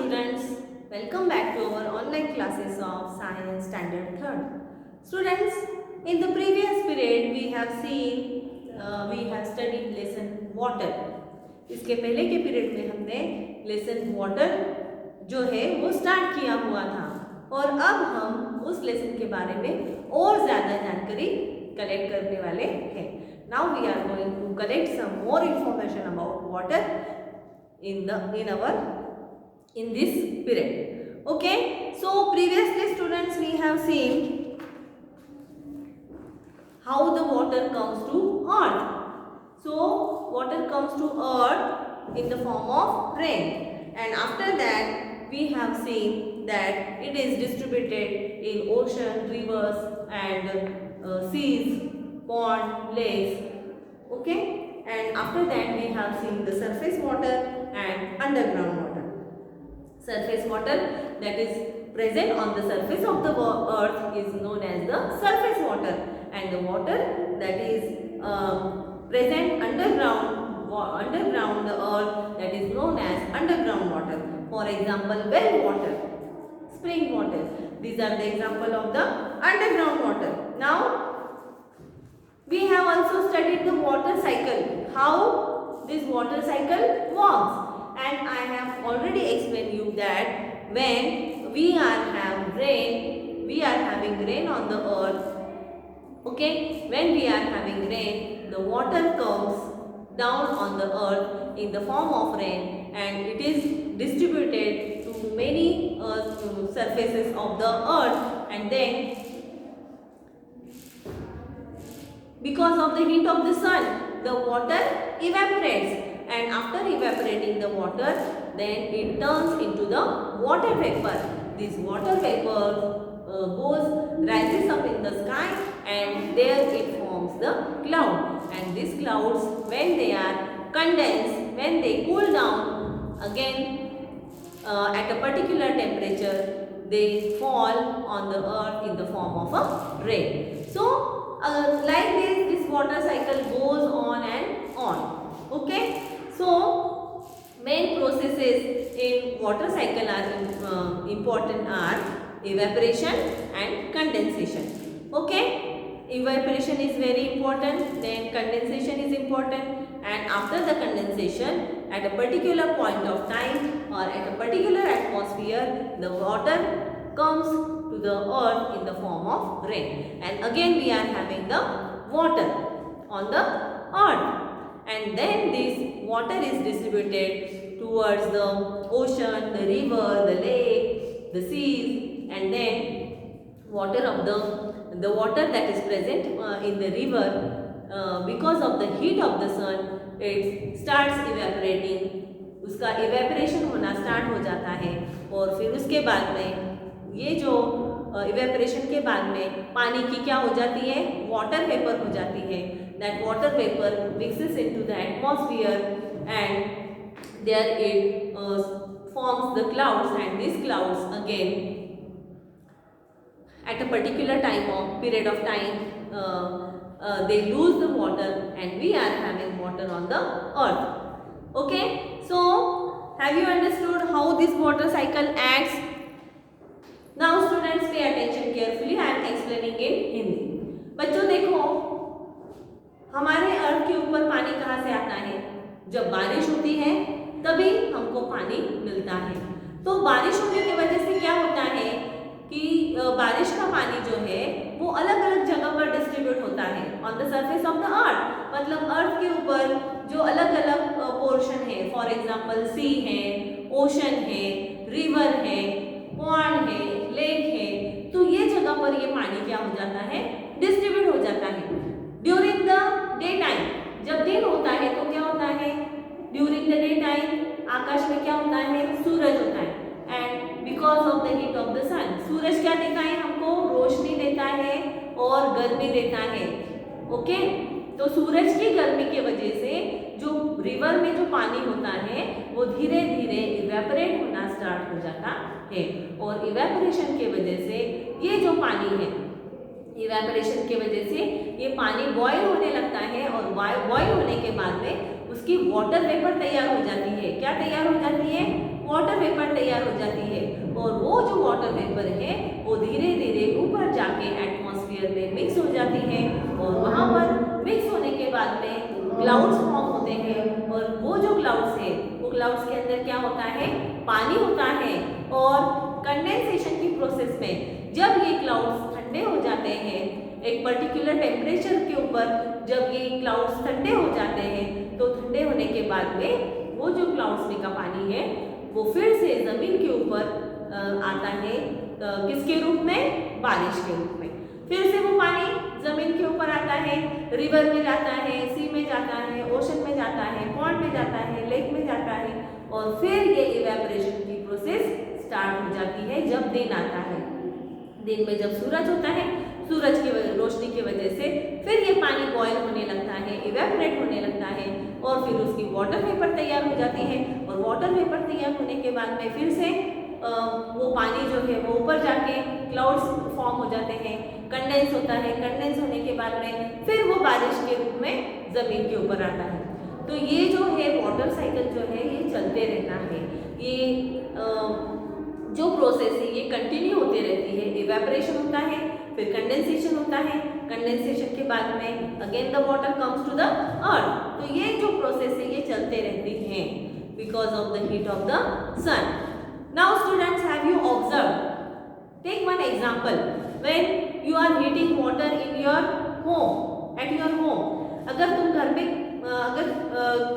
students, welcome back to our online classes of Science Standard 3rd. Students, in the previous period we have studied lesson water. इसके पहले के period में हमने lesson water जो है वो स्टार्ट किया हुआ था और अब हम उस लेसन के बारे में और ज़्यादा जानकारी कलेक्ट करने वाले हैं. Now we are going to collect some more information about water in this period. Okay, so previously students we have seen how the water comes to earth. So water comes to earth in the form of rain, and after that we have seen that it is distributed in ocean, rivers and seas, pond, lakes. Okay, and after that we have seen the surface water and underground water. Surface water that is present on the surface of the earth is known as the surface water, and the water that is present underground the earth, that is known as underground water. For example, well water, spring water, these are the example of the underground water. Now we have also studied the water cycle, how this water cycle works, and I have already explained you that when we are having rain on the earth. Okay, when we are having rain, the water comes down on the earth in the form of rain, and it is distributed to many surfaces of the earth, and then because of the heat of the sun, the water evaporates, and after evaporating the water, then it turns into the water vapor. This water vapor rises up in the sky, and there it forms the cloud, and these clouds, when they are condensed, when they cool down again at a particular temperature, they fall on the earth in the form of a rain. So like this water cycle goes on and on. Okay, so main processes in water cycle are important are evaporation and condensation. Okay, evaporation is very important, then condensation is important, and after the condensation, at a particular point of time or at a particular atmosphere, the water comes to the earth in the form of rain, and again we are having the water on the earth, and then this water is distributed towards the ocean, the river, the lake, the seas, and then the water that is present in the river, because of the heat of the sun, it starts evaporating. उसका evaporation होना start हो जाता है, और फिर उसके बाद में ये जो evaporation के बाद में पानी की क्या हो जाती है, water vapor हो जाती है. That water vapor mixes into the atmosphere, and there it forms the clouds, and these clouds again at a particular period of time they lose the water, and we are having water on the earth. Okay, so have you understood how this water cycle acts? Now students, pay attention carefully. I am explaining in Hindi. बच्चों देखो, हमारे अर्थ के ऊपर पानी कहाँ से आता है? जब बारिश होती है तभी हमको पानी मिलता है. तो बारिश होने की वजह से क्या होता है कि बारिश का पानी जो है वो अलग अलग जगह पर डिस्ट्रीब्यूट होता है on the surface of the earth. मतलब अर्थ के ऊपर जो अलग अलग पोर्शन है, फॉर एग्जांपल सी है, ओशन है, रिवर है, पॉन्ड है, लेक है, तो ये जगह पर ये पानी क्या हो जाता है, डिस्ट्रीब्यूट हो जाता है. ड्यूरिंग द डे टाइम, जब दिन होता है तो क्या होता है, ड्यूरिंग द डे टाइम आकाश में क्या होता है, सूरज होता है, and because of the heat of the sun, सूरज क्या देता है हमको, रोशनी देता है और गर्मी देता है. ओके, तो सूरज की गर्मी की वजह से जो रिवर में जो पानी होता है वो धीरे धीरे इवेपोरेट होना स्टार्ट हो जाता है, और इवेपोरेशन की वजह से ये जो पानी है, इवेपोरेशन की वजह से ये पानी बॉयल होने लगता है, और बॉयल होने के बाद में उसकी वाटर वेपर तैयार हो जाती है. क्या तैयार हो जाती है, वाटर वेपर तैयार हो जाती है और वो जो वाटर वेपर है वो धीरे धीरे ऊपर जाके एटमॉस्फेयर में मिक्स हो जाती है और वहाँ पर मिक्स होने के बाद में क्लाउड्स फॉर्म होते हैं और वो जो क्लाउड्स है वो क्लाउड्स के अंदर क्या होता है, पानी होता है और कंडेंसेशन की प्रोसेस में जब ये क्लाउड्स ठंडे हो जाते हैं, एक पर्टिकुलर टेम्परेचर के ऊपर जब ये क्लाउड्स ठंडे हो जाते हैं तो ठंडे होने के बाद में वो जो क्लाउड्स में का पानी है वो फिर से ज़मीन के ऊपर आता है, किसके रूप में, बारिश के रूप में। फिर से वो पानी ज़मीन के ऊपर आता है, रिवर में जाता है, सी में जाता है, ओशन में जाता है, पॉन्ड में जाता है, लेक में जाता है और फिर ये इवेपोरेशन की प्रोसेस स्टार्ट हो जाती है जब दिन आता है। दिन में जब सूरज होता है, सूरज की रोशनी की वजह से फिर ये पानी बॉयल होने लगता है, इवेपोरेट होने लगता है और फिर उसकी वाटर वेपर तैयार हो जाती है और वाटर वेपर तैयार होने के बाद में फिर से वो पानी जो है वो ऊपर जाके क्लाउड्स फॉर्म हो जाते हैं, कंडेंस होता है, कंडेंस होने के बाद में फिर वो बारिश के रूप में ज़मीन के ऊपर आता है। तो ये जो है वाटर साइकिल जो है ये चलते रहना है, ये जो प्रोसेस है ये कंटिन्यू होती रहती है। इवेपोरेशन होता है, फिर कंडेंसेशन होता है, कंडेंसेशन के बाद में again the water comes to the earth. तो ये जो प्रोसेस है ये चलते रहती है because of the heat of the sun. Now students, have you observed, take one example, when you are heating water in your home, at your home, अगर तुम घर में अगर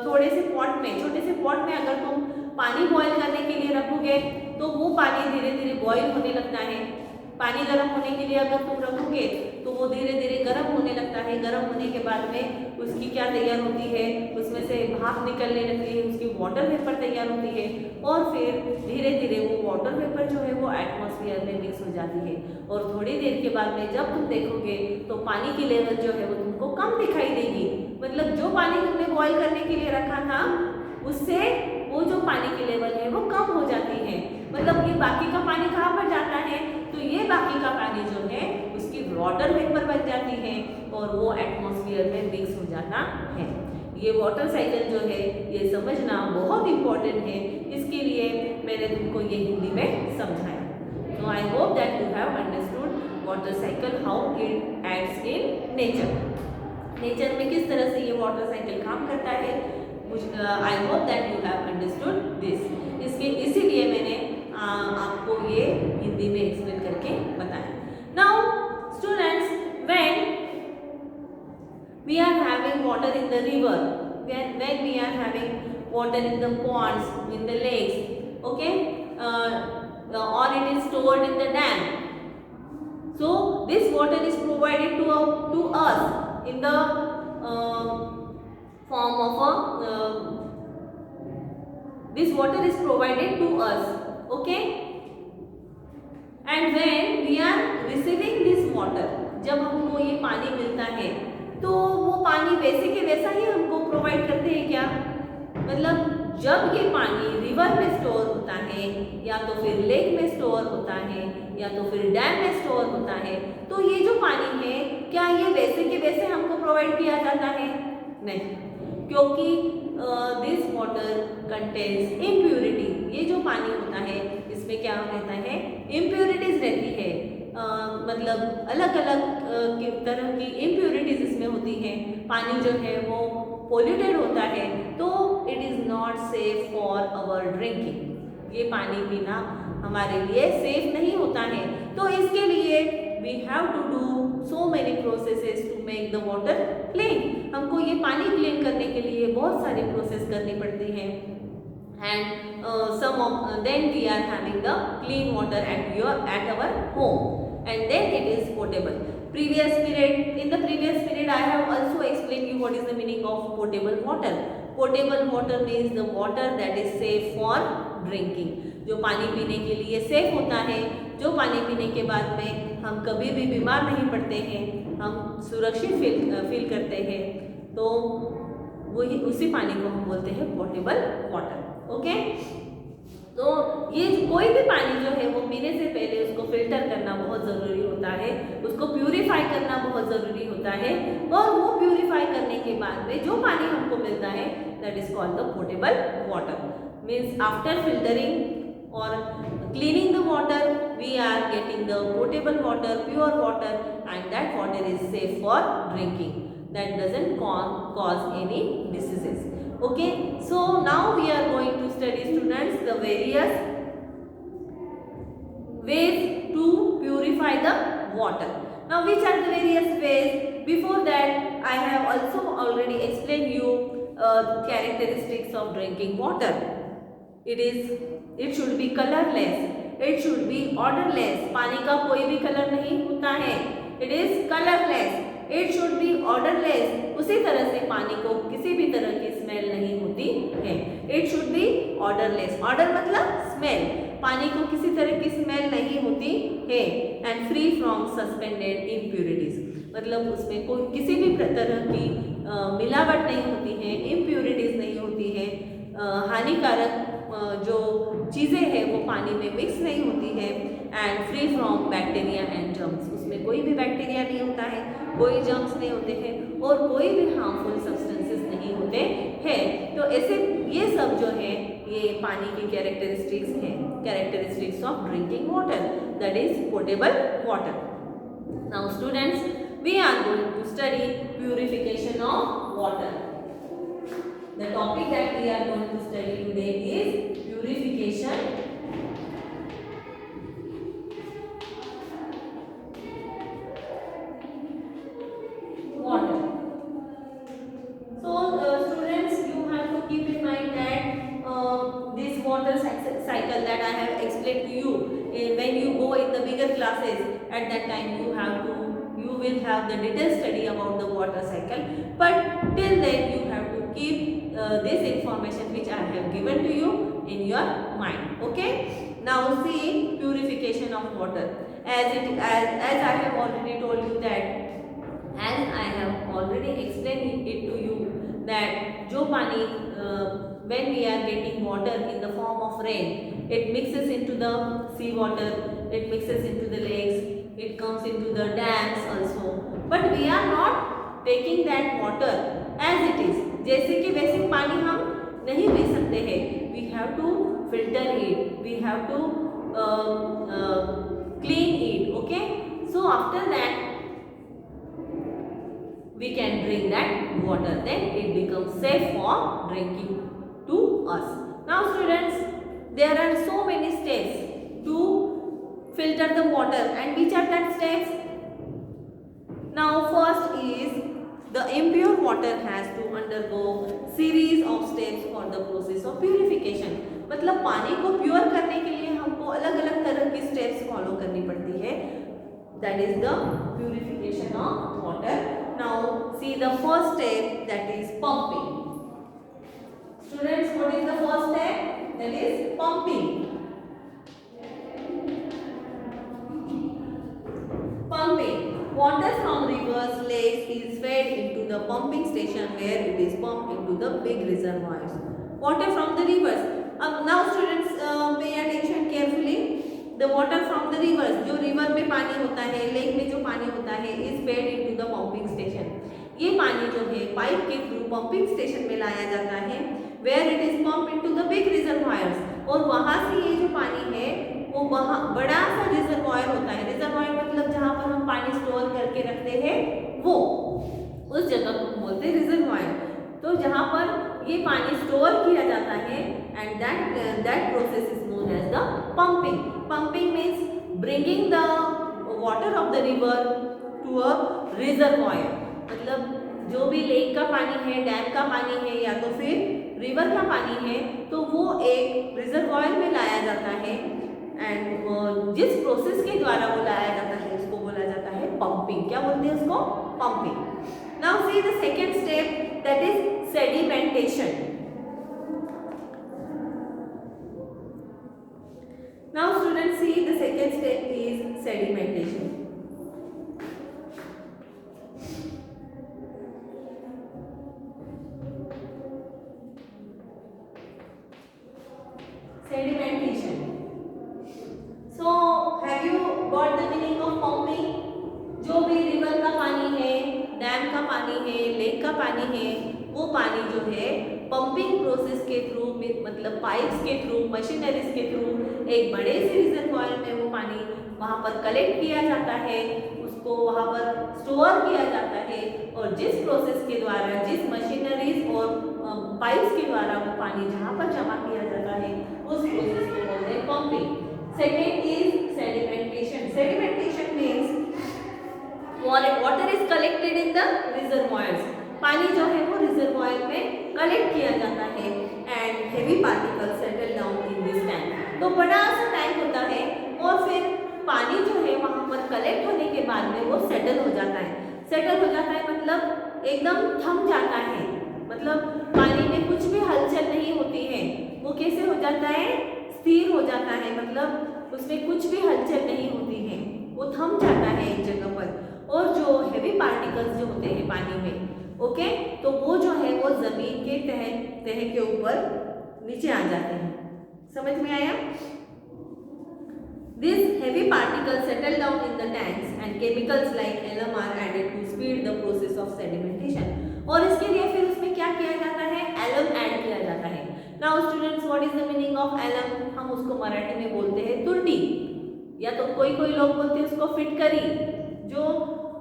थोड़े से पॉट में, छोटे से पॉट में अगर तुम पानी बॉईल करने के लिए रखोगे तो वो पानी धीरे धीरे बॉईल होने लगता है। पानी गर्म होने के लिए अगर तुम रखोगे तो वो धीरे धीरे गर्म होने लगता है। गर्म होने के बाद में उसकी क्या तैयार होती है, उसमें से भाप निकलने लगती है, उसकी वाटर वेपर तैयार होती है और फिर धीरे धीरे वो वाटर वेपर जो है वो एटमॉस्फेयर में मिक्स हो जाती है और थोड़ी देर के बाद में जब तुम देखोगे तो पानी की लेवल जो है वो तुमको कम दिखाई देगी। मतलब जो पानी तुमने बॉईल करने के लिए रखा था उससे वो जो पानी की लेवल है वो कम हो जाती है। मतलब ये बाकी का पानी कहाँ पर जाता है, तो ये बाकी का पानी जो है उसकी वाटर वेपर बन जाती है और वो एटमॉस्फेयर में मिक्स हो जाता है। ये वाटर साइकिल जो है ये समझना बहुत इम्पोर्टेंट है, इसके लिए मैंने तुमको ये हिंदी में समझाया। So I hope that you have understood water cycle, how it acts in nature. Nature में किस तरह से ये वाटर साइकिल काम करता है, I hope that you have understood this. इसीलिए मैंने आपको ये हिंदी में एक्सप्लेन करके बताया. Now students, when we are having water in the river, when we are having water in the ponds, in the lakes, okay, or it is stored in the dam. So this water is provided to us in the form of a this water is provided to us, okay, and when we are receiving this water, जब हमको ये पानी मिलता है तो वो पानी वैसे के वैसा ही हमको प्रोवाइड करते हैं क्या? मतलब जब ये पानी रिवर में स्टोर होता है या तो फिर लेक में स्टोर होता है या तो फिर डैम में स्टोर होता है, तो ये जो पानी है क्या ये वैसे के वैसे हमको प्रोवाइड किया जाता है? नहीं, क्योंकि दिस वाटर कंटेन्स इम्प्यूरिटी। ये जो पानी होता है इसमें क्या रहता है? इम्प्यूरिटीज रहती है। मतलब अलग अलग तरह की इम्प्यूरिटीज इसमें होती हैं। पानी जो है वो पोल्यूटेड होता है तो it is not safe for our drinking. ये पानी पीना हमारे लिए सेफ नहीं होता है, तो इसके लिए we have to do so many processes to make the water clean. हमको ये पानी क्लीन करने के लिए बहुत सारी प्रोसेस करनी पड़ती हैं and then we are having the clean water at our home and then it is potable. In the previous period I have also explained you what is the meaning of potable water. Potable water means the water that is safe for drinking, जो पानी पीने के लिए safe होता है, जो पानी पीने के बाद में हम कभी भी बीमार नहीं पड़ते हैं, हम सुरक्षित फील करते हैं, तो वही उसी पानी को हम बोलते हैं पोर्टेबल वाटर। ओके, तो ये कोई भी पानी जो है वो पीने से पहले उसको फिल्टर करना बहुत ज़रूरी होता है, उसको प्यूरिफाई करना बहुत ज़रूरी होता है और वो प्यूरिफाई करने के बाद में जो पानी हमको मिलता है that is called the portable water. means after filtering or cleaning the water, we are getting the potable water, pure water, and that water is safe for drinking. That doesn't cause any diseases. Okay, so now we are going to study, students, the various ways to purify the water. Now, which are the various ways? Before that, I have also already explained you characteristics of drinking water. It should be colorless. It should be odorless. पानी का कोई भी colour नहीं होता है. It is colorless. It should be odorless. उसी तरह से पानी को किसी भी तरह की स्मेल नहीं होती है. It should be odorless. Odor मतलब स्मेल. पानी को किसी तरह की स्मेल नहीं होती है. And free from suspended impurities. मतलब उसमें कोई किसी भी तरह की मिलावट नहीं होती है, impurities नहीं होती है, हानिकारक जो चीज़ें हैं वो पानी में मिक्स नहीं होती है. And free from bacteria and germs. उसमें कोई भी बैक्टीरिया नहीं होता है, कोई जर्म्स नहीं होते हैं और कोई भी हार्मफुल सब्सटेंसेस नहीं होते हैं. तो ऐसे ये सब जो है ये पानी की कैरेक्टरिस्टिक्स हैं. Characteristics of drinking water, that is portable water. Now students, we are going to study purification of water. The topic that we are going to study today is purification water. So, students, you have to keep in mind that this water cycle that I have explained to you, when you go in the bigger classes, at that time you will have the detailed study about the water cycle. But till then, you have to keep this information which I have given to you in your mind. Okay, now see purification of water. As I have already told you that, as I have already explained it to you, that जो पानी when we are getting water in the form of rain, it mixes into the sea water, it mixes into the lakes, it comes into the dams also. But we are not taking that water as it is. जैसे कि वैसे पानी हम नहीं P सकते हैं. We have to filter it. We have to clean it. Okay. So after that, we can drink that water. Then it becomes safe for drinking to us. Now, students, there are so many steps to filter the water. And which are that steps? Now, first is the impure water has to undergo series of steps for the process of purification. मतलब पानी को pure करने के लिए हमको अलग अलग तरह की स्टेप्स फॉलो करनी पड़ती है. That is the purification of water. Now see the first step, that is pumping. Students, what is the first step? That is pumping. Pumping. Water from rivers, lakes is fed into the pumping station where it is pumped into the big reservoirs. Water from the rivers. Now students, pay attention carefully. The water from the rivers, जो river में पानी होता है, lake में जो पानी होता है, is fed into the pumping station. ये पानी जो है पाइप के थ्रू पंपिंग स्टेशन में लाया जाता है, where it is pumped into the big reservoirs. और वहाँ से ये जो पानी है वो वहाँ बड़ा सा रिजर्वायर होता है. रिजर्वायर मतलब जहाँ पर हम पानी स्टोर करके रखते हैं, वो उस जगह को बोलते हैं रिजर्वायर. तो जहाँ पर ये पानी स्टोर किया जाता है, and that process is known as the pumping. Pumping means bringing the water of the river to a reservoir. मतलब जो भी लेक का पानी है, डैम का पानी है या तो फिर रिवर का पानी है, तो वो एक रिजर्वायर में लाया जाता है. एंड जिस प्रोसेस के द्वारा वो लाया जाता है उसको बोला जाता है पंपिंग. क्या बोलते हैं उसको? Pumping. Now see the second step, that is sedimentation. Now students, see the second step is sedimentation. Sedimentation. So have you got the meaning of pumping? जो भी रिवर का पानी है, डैम का पानी है, लेक का पानी है, वो पानी जो है पंपिंग प्रोसेस के थ्रू, मतलब पाइप्स के थ्रू, मशीनरीज के थ्रू एक बड़े से रिजर्वायर में वो पानी वहाँ पर कलेक्ट किया जाता है, उसको वहाँ पर स्टोर किया जाता है, और जिस प्रोसेस के द्वारा, जिस मशीनरीज और पाइप्स के द्वारा वो पानी जहाँ पर जमा किया जाता है उस प्रोसेस को बोलते हैं pumping. Second is sedimentation. Sedimentation means water is collected in the reservoirs. पानी जो है वो रिजर्वायर में कलेक्ट किया जाता है and heavy particle settle down in this tank. तो बड़ा सा टैंक होता है और फिर पानी जो है वहाँ पर कलेक्ट होने के बाद में वो सेटल हो जाता है। सेटल हो जाता है मतलब एकदम थम जाता है, मतलब पानी में कुछ भी हलचल नहीं होती है। वो कैसे हो जाता है? स्थिर हो जाता है, मतलब उसमें कुछ भी हलचल नहीं होती है, वो थम जाता है एक जगह पर। और जो हेवी पार्टिकल्स जो होते हैं पानी में, ओके, तो वो जो है वो जमीन के तह के ऊपर नीचे आ जाते हैं। समझ में आया? These heavy particles settle down in the tanks and chemicals like alum are added to speed the process of sedimentation. और इसके लिए फिर उसमें क्या किया जाता है? एलम ऐड किया जाता है। Now students, what is the meaning of alum? हम उसको मराठी में बोलते हैं तुरटी, या तो कोई लोग बोलते हैं उसको फिटकरी। जो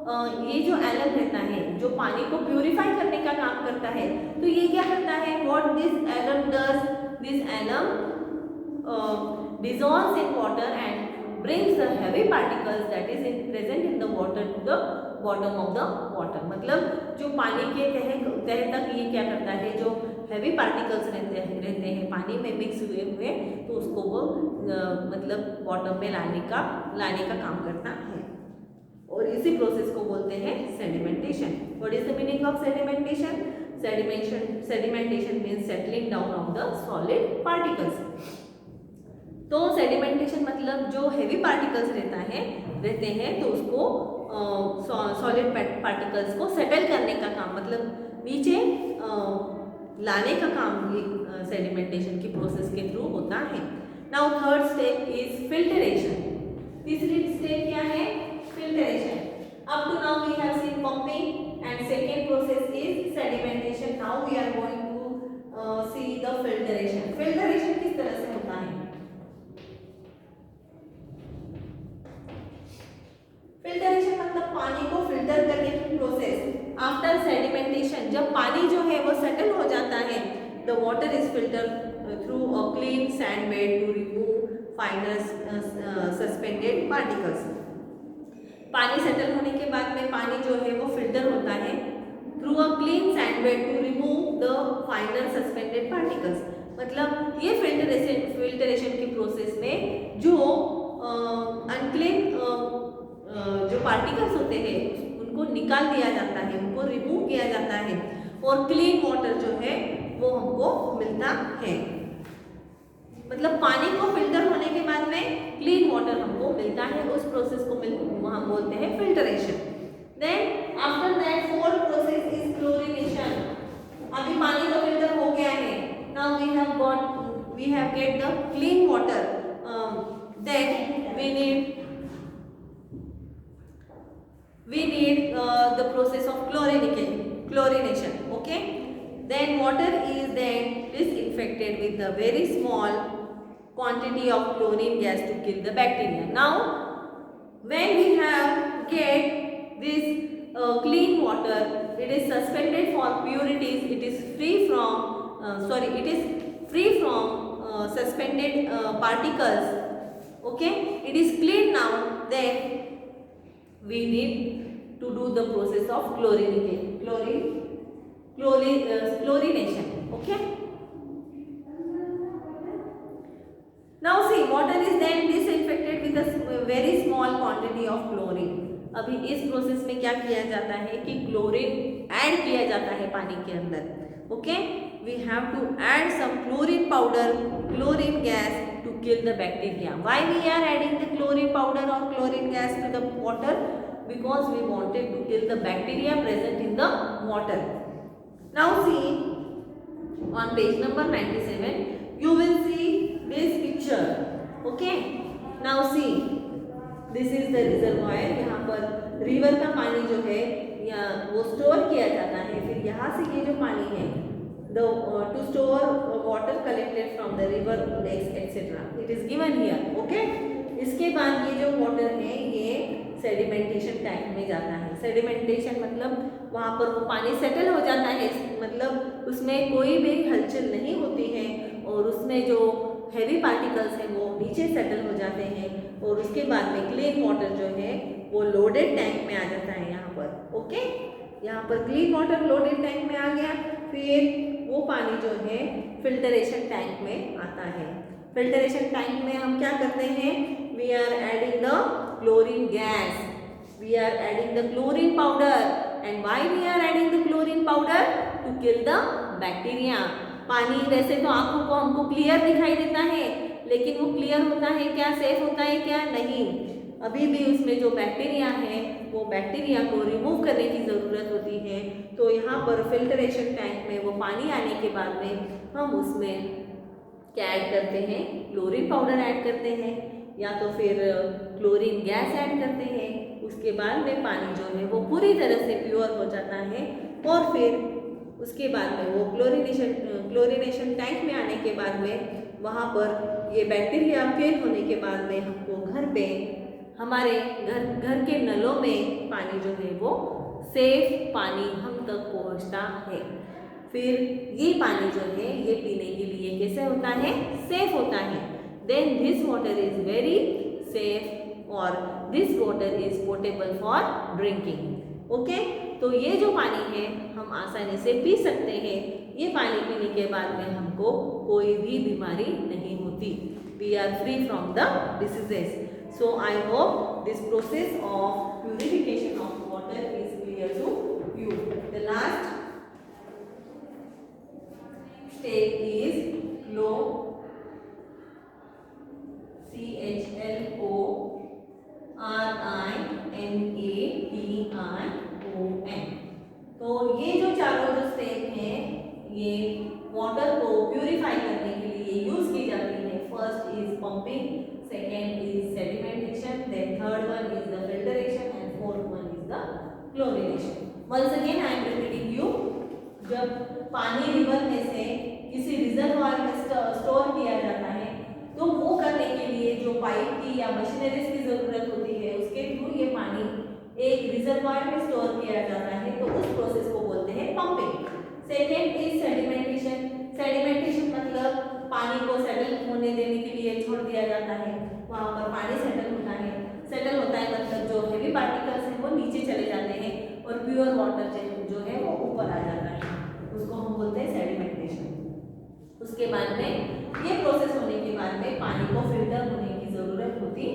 ये जो एलम रहता है जो पानी को प्यूरिफाई करने का काम करता है, तो ये क्या करता है? What this alum does? This alum dissolves in water and brings the heavy particles that is present in the water to the bottom of the water. मतलब जो पानी के तह तक ये क्या करता है? जो हेवी पार्टिकल्स रहते हैं पानी में मिक्स हुए, तो उसको वो मतलब बॉटम में लाने का काम करता है, और इसी प्रोसेस को बोलते हैं sedimentation. What is the meaning of sedimentation? Sedimentation means settling down of the solid particles. तो सेडिमेंटेशन मतलब जो हेवी पार्टिकल्स रहते हैं तो उसको सॉलिड पार्टिकल्स को सेटल करने का काम, मतलब नीचे लाने का काम ये सेडिमेंटेशन की प्रोसेस के थ्रू होता है। Now third step is filtration. तीसरी स्टेप क्या है? Filtration. Up to now we have seen pumping and second process is sedimentation. Now we are going to see the filtration. Filtration किस तरह से होता है? Filtration मतलब पानी को फिल्टर करने की प्रोसेस। After sedimentation, जब पानी जो है वो सेटल हो जाता है, the water is filtered through a clean sand bed to remove finer suspended particles. पानी सेटल होने के बाद में पानी जो है वो फिल्टर होता है through a clean sand bed to remove the final suspended particles. मतलब ये फिल्टरेशन की प्रोसेस में जो अनक्लीन जो पार्टिकल्स होते हैं उनको निकाल दिया जाता है, उनको रिमूव किया जाता है, और क्लीन वाटर जो है वो हमको मिलता है। मतलब पानी को फिल्टर होने के बाद में क्लीन वाटर हमको मिलता है, उस प्रोसेस को हम बोलते हैं filtration. Then after that fourth process is chlorination. अभी पानी तो फिल्टर हो गया है, now we have get the clean water, then we need the process of chlorination. Okay, then water is then disinfected with a very small quantity of chlorine gas to kill the bacteria. Now when we have get this clean water, it is suspended for purities, it is free from suspended particles. Okay, it is clean now. Then we need to do the process of chlorination. Okay, now see, water is then disinfected with a very small quantity of chlorine. अभी इस process में क्या किया जाता है कि chlorine add किया जाता है पानी के अंदर। Okay, we have to add some chlorine powder, chlorine gas to kill the bacteria. Why we are adding the chlorine powder और chlorine gas to the water? Because we wanted to kill the bacteria present in the water. Now see on page number 97 you will see this picture. Okay, now see, this is the reservoir. यहाँ पर river का पानी जो है या वो store किया जाता है, फिर यहाँ से ये जो पानी है to store water collected from the river, lakes, etc. It is given here. Okay. इसके बाद ये जो वाटर है ये सेडिमेंटेशन टैंक में जाता है. सेडिमेंटेशन मतलब वहाँ पर वो पानी सेटल हो जाता है, मतलब उसमें कोई भी हलचल नहीं होती है और उसमें जो हैवी पार्टिकल्स हैं वो नीचे सेटल हो जाते हैं और उसके बाद में क्लीन वाटर जो है वो लोडेड टैंक में आ जाता है यहाँ पर. ओके, यहाँ पर क्लीन वाटर लोडेड टैंक में आ गया. फिर वो पानी जो है फिल्टरेशन टैंक में आता है. फिल्टरेशन टैंक में हम क्या करते हैं? We are adding the chlorine gas, we are adding the chlorine powder. And why we are adding the chlorine powder? To kill the bacteria. पानी वैसे तो आंखों को हमको क्लियर दिखाई देता है, लेकिन वो क्लियर होता है क्या, सेफ होता है क्या? नहीं, अभी भी उसमें जो बैक्टीरिया है वो बैक्टीरिया को रिमूव करने की ज़रूरत होती है. तो यहाँ पर फिल्टरेशन टैंक में वो पानी आने के बाद में हम उसमें क्या ऐड करते हैं? क्लोरीन पाउडर ऐड करते हैं या तो फिर क्लोरीन गैस ऐड करते हैं. उसके बाद में पानी जो है वो पूरी तरह से प्योर हो जाता है और फिर उसके बाद में वो क्लोरीनेशन टैंक में आने के बाद में वहाँ पर ये बैक्टीरिया फेल होने के बाद में हमको घर पे हमारे घर के नलों में पानी जो है वो सेफ पानी हम तक पहुँचता है. फिर ये पानी जो है ये पीने के लिए कैसे होता है? सेफ होता है. Then this water is very safe और this water is portable for drinking. Okay, तो ये जो पानी है हम आसानी से पी सकते हैं. ये पानी पीने के बाद में हमको कोई भी बीमारी नहीं होती. We are free from the diseases. So I hope this process of purification of water is clear to you. The last step is CHLO, CHLORINATION. तो ये जो चारों जो स्टेप हैं ये वाटर को प्यूरिफाई करने के लिए यूज की जाती है. First is pumping, second is sedimentation, then third one is the filtration and fourth one is the chlorination. Once again I am repeating you. जब पानी रिवर में से किसी रिजर्वायर में स्टोर किया जाता है तो वो करने के लिए जो पाइप की या मशीनरीज की जरूरत होती है उसके थ्रू ये पानी एक रिजर्वायर में स्टोर किया जाता है, तो उस प्रोसेस को बोलते हैं pumping. Second is sedimentation. Sedimentation मतलब पानी को सेटल होने देने के लिए छोड़ दिया जाता है, वहाँ पर पानी सेटल होता है. सेटल होता है मतलब जो हेवी पार्टिकल्स हैं वो नीचे चले जाते हैं और प्योर वाटर जो है वो ऊपर आ जाता है, उसको हम बोलते हैं सेडिमेंटेशन. उसके बाद में ये प्रोसेस होने के बाद में पानी को फिल्टर होने की ज़रूरत होती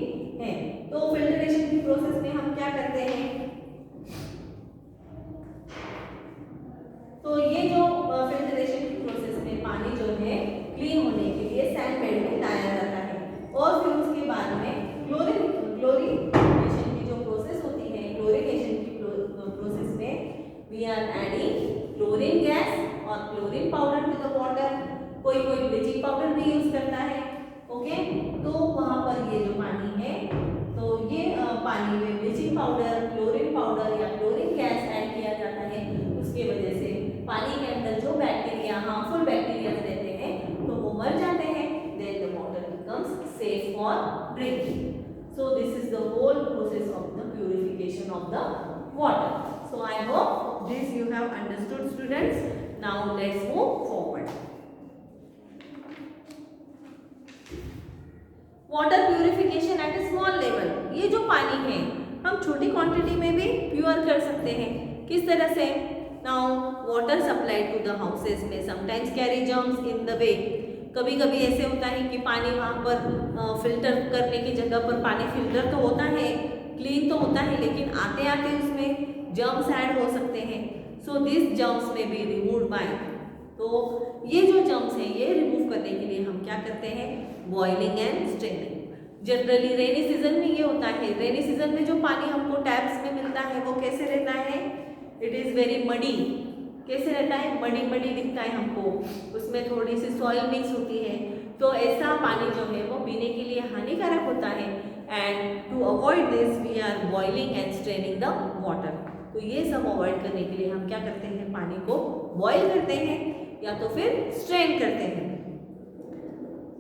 है. तो फिल्टरेशन की प्रोसेस में हम क्या करते हैं? तो ये जो फिल्टरेशन की प्रोसेस में पानी जो है क्लीन होने के लिए सैंड बेड में लाया जाता है और फिर उसके बाद में क्लोरीनेशन की जो प्रोसेस होती है, क्लोरीनेशन की प्रोसेस में we are adding chlorine gas और chlorine powder to the water. कोई ब्लीचिंग पाउडर भी यूज करता है. ओके, तो वहाँ पर ये जो पानी है तो ये पानी में ब्लीचिंग पाउडर, क्लोरीन पाउडर या क्लोरीन गैस ऐड किया जाता है. उसके वजह से पानी के अंदर जो बैक्टीरिया, हार्मफुल बैक्टीरिया रहते हैं तो वो मर जाते हैं. Then the water becomes safe for drinking. So this is the whole process of the purification of the water. So I hope this you have understood, students. Now let's move forward. Water purification at a small level. ये जो पानी है हम छोटी quantity में भी pure कर सकते हैं. किस तरह से? Now water supplied to the houses may sometimes carry germs in the way. कभी कभी ऐसे होता है कि पानी वहाँ पर फिल्टर करने की जगह पर पानी फिल्टर तो होता है, क्लीन तो होता है, लेकिन आते आते उसमें जर्म्स ऐड हो सकते हैं. सो दिस जर्म्स में बी रिमूव्ड बाय. तो ये जो जर्म्स हैं ये रिमूव करने के लिए हम क्या करते हैं? Boiling and straining. Generally rainy season में ये होता है. रेनी सीजन में जो पानी हमको टैप्स में मिलता है वो कैसे रहता है? It is very muddy. कैसे रहता है? मडी दिखता है हमको, उसमें थोड़ी सी सॉइल मिक्स होती है. तो ऐसा पानी जो है वो पीने के लिए हानिकारक होता है. And to avoid this we are boiling and straining the water. तो ये सब अवॉइड करने के लिए हम क्या करते हैं? पानी को बॉयल करते हैं. या तो फिर स्ट्रेन करते हैं।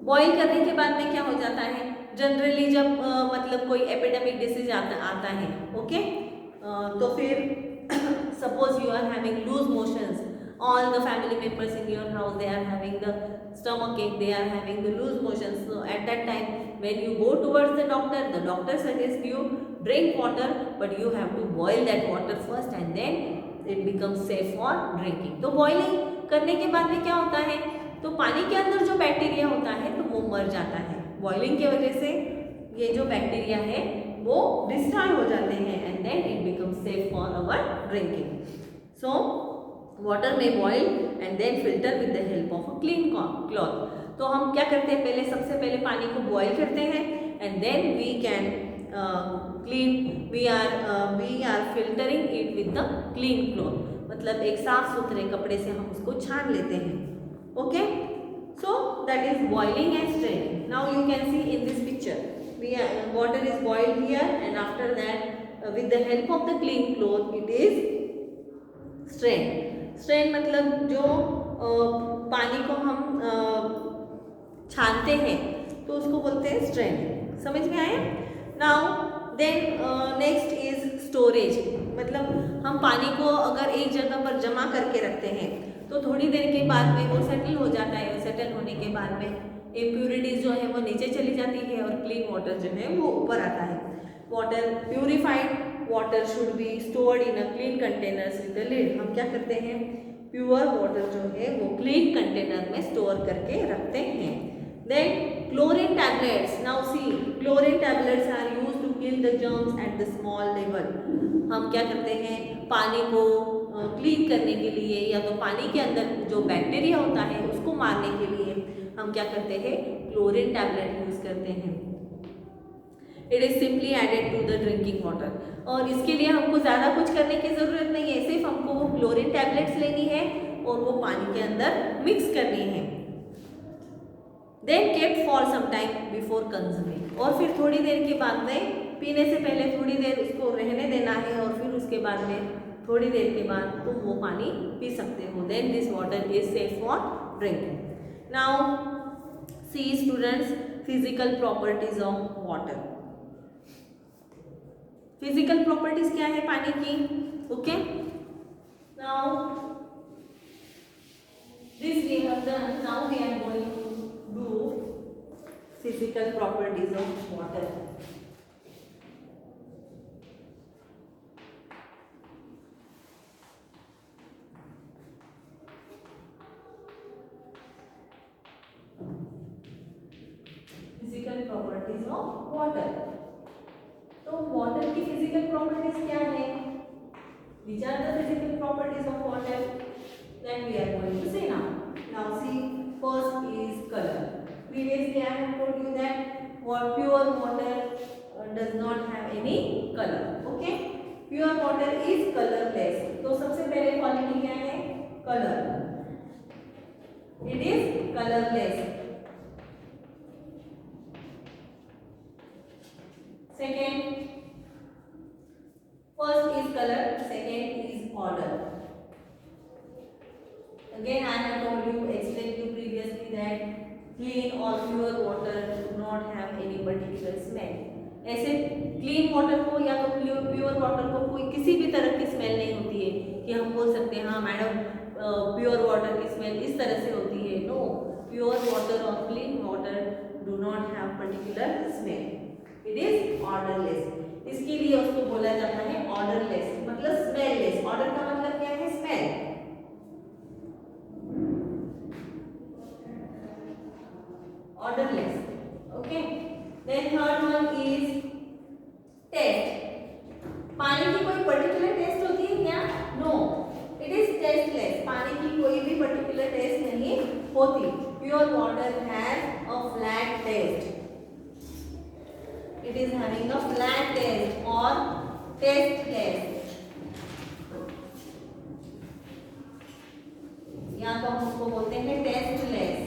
बॉईल करने के बाद में क्या हो जाता है, जनरली जब मतलब कोई एपिडेमिक डिसीज आता है, ओके, तो फिर suppose you are having loose motions, all the family members in your house, they are having the stomach ache, they are having the loose motions. So at that time when you go towards the doctor suggests you drink water, but you have to boil that water first and then it becomes safe for drinking. तो boiling करने के बाद में क्या होता है, तो पानी के अंदर जो बैक्टीरिया होता है तो वो मर जाता है। बॉइलिंग की वजह से ये जो बैक्टीरिया है वो डिस्ट्रॉय हो जाते हैं and then it becomes safe for our drinking. So water में boil and then filter with the help of a clean cloth. तो हम क्या करते हैं, पहले सबसे पहले पानी को बॉइल करते हैं and then we can clean, we are filtering it with the clean cloth, मतलब एक साफ सुथरे कपड़े से हम उसको छान लेते हैं। Okay, so that is boiling and straining. Now you can see in this picture water is boiled here and after that with the help of the clean cloth it is strained. Strain मतलब जो पानी को हम छानते हैं तो उसको बोलते हैं स्ट्रेन। समझ में आया? Now then next is storage, मतलब हम पानी को अगर एक जगह पर जमा करके रखते हैं तो थोड़ी देर के बाद में वो सेटल हो जाता है। सेटल होने के बाद में इम्प्यूरिटीज जो है वो नीचे चली जाती है और क्लीन वाटर जो है वो ऊपर आता है। Water purified water should be stored in a clean containers with the lid. हम क्या करते हैं, प्योर वाटर जो है वो क्लीन कंटेनर में स्टोर करके रखते हैं। Then chlorine tablets, now see chlorine tablets are used to kill the germs at the small level. हम क्या करते हैं, पानी को क्लीन करने के लिए या तो पानी के अंदर जो बैक्टीरिया होता है उसको मारने के लिए हम क्या करते हैं, क्लोरीन टैबलेट यूज करते हैं। It is simply added to the drinking water, और इसके लिए हमको ज़्यादा कुछ करने की ज़रूरत नहीं है, सिर्फ हमको वो क्लोरीन टैबलेट्स लेनी है और वो पानी के अंदर मिक्स करनी है। Then kept for some time before consuming, और फिर थोड़ी देर के बाद में, पीने से पहले थोड़ी देर उसको रहने देना है और फिर उसके बाद में थोड़ी देर के बाद तुम वो पानी पी सकते हो। Then this water is safe for drinking. Now see students, physical properties of water. Physical properties क्या है पानी की? Okay, now this we have done, now we are going to do physical properties of water. Physical properties of water. तो water की physical properties क्या है? Which are the physical properties of water that we are going to see now? Now see, first is color. Previously I have told you that what pure water does not have any color. Okay, pure water is colorless. तो सबसे पहले quality क्या है? color. It is colorless. Second, first is color, second is odor. Again I have told you, explained you previously that clean or pure water do not have any particular smell. ऐसे clean water को या तो pure water को कोई किसी भी तरह की स्मेल नहीं होती है कि हम बोल सकते हैं हाँ मैडम प्योर वाटर की स्मेल इस तरह से होती है। नो, प्योर वाटर और clean water do not have particular smell, it is odourless. इसके लिए उसको बोला जाता है ऑर्डरलेस, मतलब स्मेललेस। ऑर्डर का मतलब क्या है? Smell. Odourless. Okay, then third one is taste. पानी की कोई पर्टिकुलर टेस्ट होती है क्या? No, it is tasteless. पानी की कोई भी पर्टिकुलर टेस्ट नहीं होती। Pure water has a flat taste, it is having a flat taste or tasteless, या तो हम उसको बोलते हैं टेस्टलेस।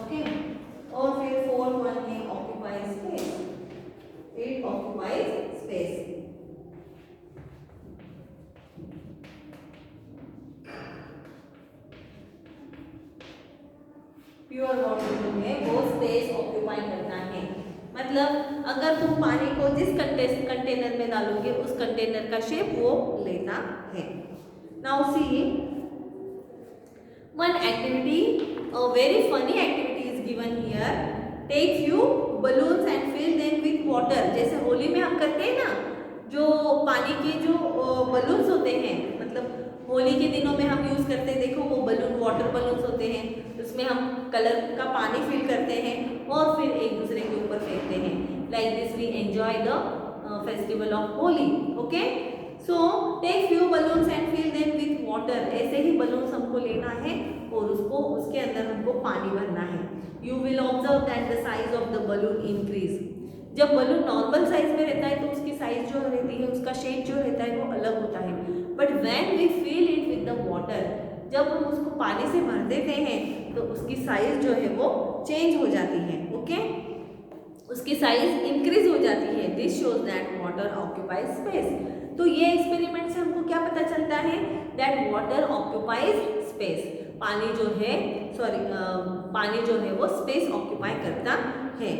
ओके, और फिर फोर्थ वन है occupy space, it occupies space. है वो स्पेस ऑक्यूपाई करता है। मतलब अगर तुम पानी को जिस कंटेनर में डालोगे उस कंटेनर का शेप वो लेता है। Now see one activity, a very funny activity is given here. Take few balloons and fill them with water. जैसे होली में हम करते हैं ना, जो पानी के जो बलून्स होते हैं, मतलब होली के दिनों में हम यूज करते हैं, देखो वो बलून वाटर बलून्स होते हैं, उसमें हम कलर का पानी फिल करते हैं और फिर एक दूसरे के ऊपर फेंकते हैं। Like this we enjoy the festival of Holi. Okay, so take few balloons and fill them with water. ऐसे ही बलून्स हमको लेना है और उसको उसके अंदर हमको पानी भरना है। You will observe that the size of the balloon increase. जब बलून नॉर्मल साइज में रहता है तो उसकी साइज जो रहती है, उसका शेप जो रहता है वो अलग होता है। But when we fill it with the water, जब हम उसको पानी से भर देते हैं तो उसकी साइज जो है वो चेंज हो जाती है। ओके, उसकी साइज इंक्रीज हो जाती है। This shows that water occupies space. तो ये एक्सपेरिमेंट से हमको क्या पता चलता है? That water occupies space. पानी जो है पानी जो है वो स्पेस ऑक्यूपाई करता है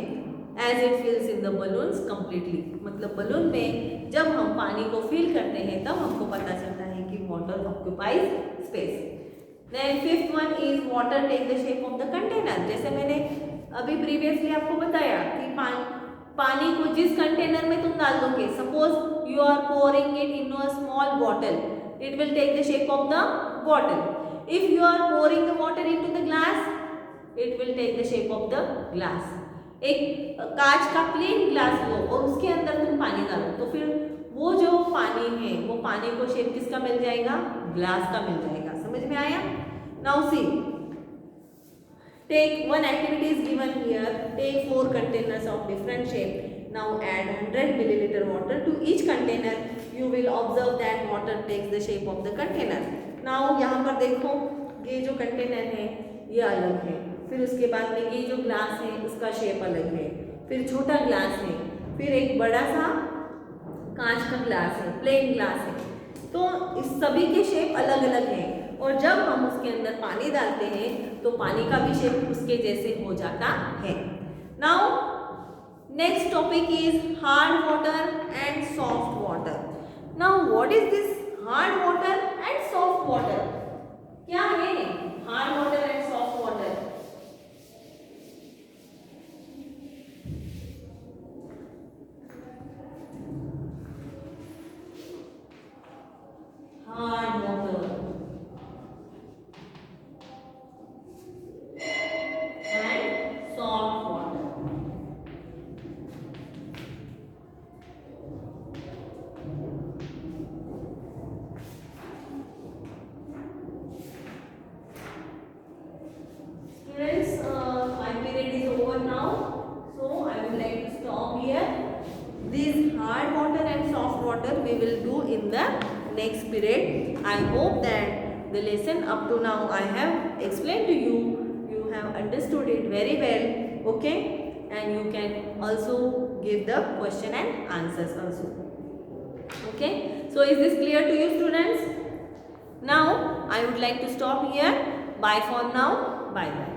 as it fills in the balloons completely. मतलब बलून में जब हम पानी को फिल करते हैं तब हमको पता चलता है कि water occupies space. Then fifth one is water take the shape of the container. जैसे मैंने अभी प्रीवियसली आपको बताया कि पानी को जिस कंटेनर में तुम डाल दोगे, suppose you are pouring it in a small bottle, it will take the shape of the bottle. If you are pouring the water into the glass, it will take the shape of the glass. एक कांच का plane glass लो और उसके अंदर तुम पानी डालो तो फिर वो जो पानी है वो पानी को शेप किसका मिल जाएगा? ग्लास का मिल जाएगा। समझ में आया? Now see, take one activity is given here. Take 4 containers of different shape. Now add 100 millilitre water to each container. You will observe that water takes the shape of the container. Now यहाँ पर देखो, ये जो container है ये अलग है, फिर उसके बाद में ये जो ग्लास है उसका शेप अलग है, फिर छोटा ग्लास है, फिर एक बड़ा सा कांच का ग्लास है, प्लेन ग्लास है। तो इस सभी के शेप अलग अलग हैं और जब हम उसके अंदर पानी डालते हैं तो पानी का भी शेप उसके जैसे हो जाता है। Now next topic is hard water and soft water. Now what is this hard water and soft water? क्या है hard water and soft water? hard water and soft water. Students, my period is over now, so I would like to stop here. These hard water and soft water we will do in the next period. I hope that the lesson up to now I have explained to you, you have understood it very well, okay, and you can also give the question and answers also, okay. So is this clear to you, students? Now I would like to stop here. Bye for now. Bye bye.